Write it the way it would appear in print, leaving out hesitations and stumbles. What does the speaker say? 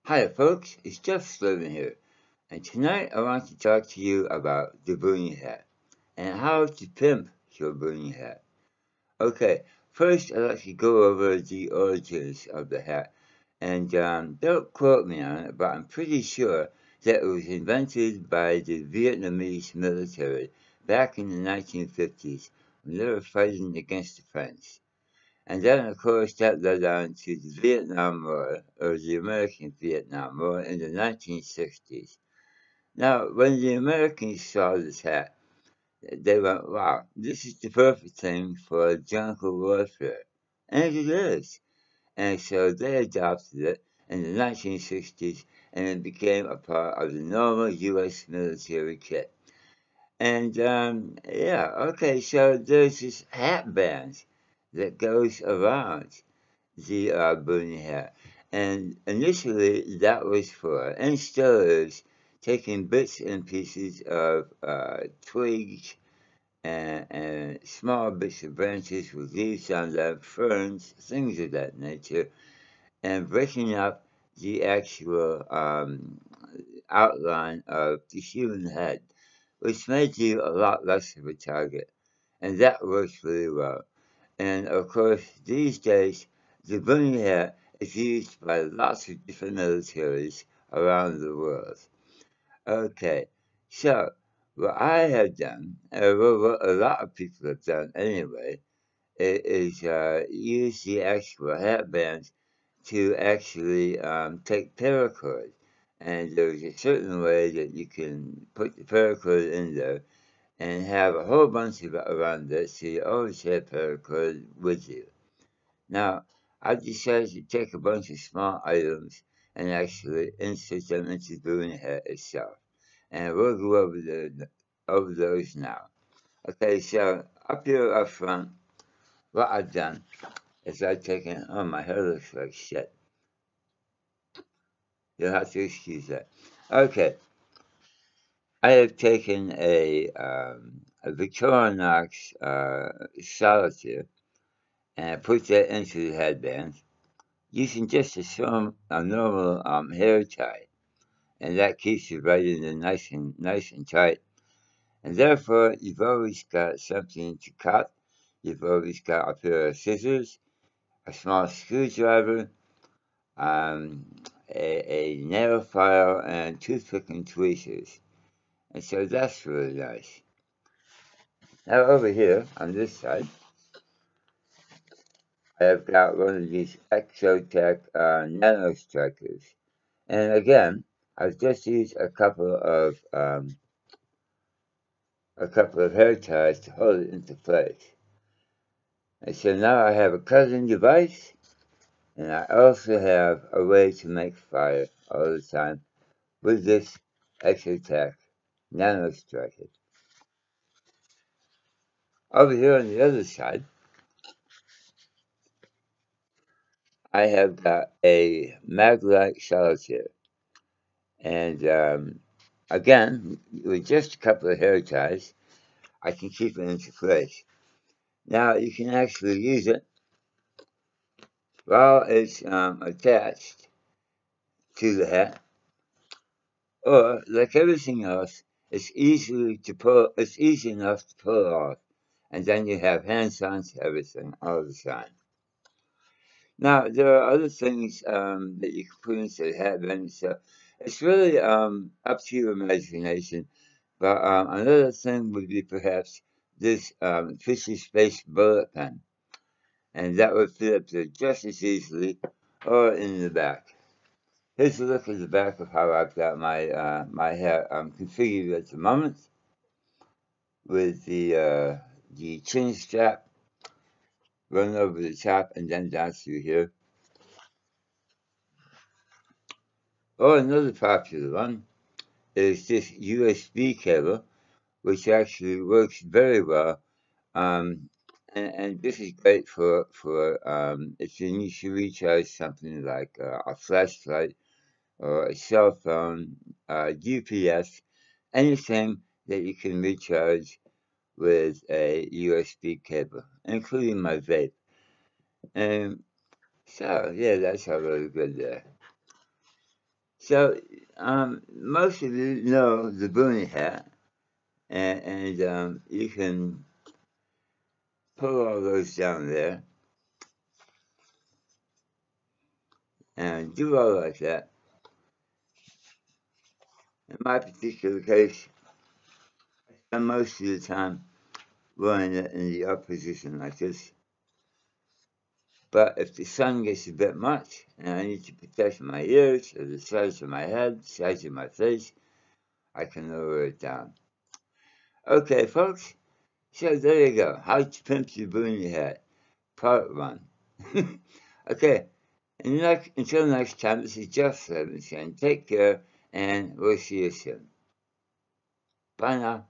Hi folks, it's Jeff Sliven here, and tonight I want to talk to you about the Boonie Hat and how to pimp your Boonie Hat. Okay, first I'd like to go over the origins of the hat, and don't quote me on it, but I'm pretty sure that it was invented by the Vietnamese military back in the 1950s when they were fighting against the French. And then, of course, that led on to the Vietnam War, or the American Vietnam War in the 1960s. Now, when the Americans saw this hat, they went, wow, this is the perfect thing for jungle warfare. And it is. And so they adopted it in the 1960s, and it became a part of the normal U.S. military kit. And yeah, okay, so there's this hat band that goes around the Boonie Hat. And initially, that was for, and still is, taking bits and pieces of twigs and small bits of branches with leaves on them, ferns, things of that nature, and breaking up the actual outline of the human head, which made you a lot less of a target. And that works really well. And of course, these days, the Boonie Hat is used by lots of different militaries around the world. Okay, so what I have done, what a lot of people have done anyway, is use the actual hat bands to actually take paracord. And there's a certain way that you can put the paracord in there and have a whole bunch of it around it, so you always have paracord with you. Now, I decided to take a bunch of small items and actually insert them into the balloon head itself. And we'll go over those now. Okay, so up here up front, what I've done is I've taken, oh, my hair looks like shit. You'll have to excuse that. Okay, I have taken a Victorinox solitaire and I put that into the headband using just a normal hair tie, and that keeps it right in there nice and tight. And therefore, you've always got something to cut. You've always got a pair of scissors, a small screwdriver, um, a nail file, and toothpick and tweezers. And so that's really nice. Now over here on this side, I've got one of these Exotech nano strikers. And again, I've just used a couple of hair ties to hold it into place. And so now I have a cutting device, and I also have a way to make fire all the time with this Exotech Nano Striker. Over here on the other side, I have got a Maglite solitaire. And again, with just a couple of hair ties, I can keep it into place. Now you can actually use it while it's attached to the hat, or like everything else, it's easy enough to pull off, and then you have hands on to everything all the time. Now there are other things that you can put into the hat band, so it's really up to your imagination. But another thing would be perhaps this Fisher Space bullet pen, and that would fit up there just as easily, or in the back. Here's a look at the back of how I've got my hat configured at the moment, with the chin strap run over the top and then down through here. Or another popular one is this USB cable, which actually works very well. And this is great for if you need to recharge something like a flashlight or a cell phone, UPS, anything that you can recharge with a USB cable, including my vape. And so, yeah, that's all really good there. So, most of you know the Boonie Hat, and you can pull all those down there and do all like that. In my particular case, I spend most of the time running it in the up position like this. But if the sun gets a bit much and I need to protect my ears or the sides of my head, sides of my face, I can lower it down. Okay, folks, so there you go. How to pimp your Boonie Hat, part one. Okay, until next time, this is Jeff Levinson. Take care, and we'll see you soon. Bye now.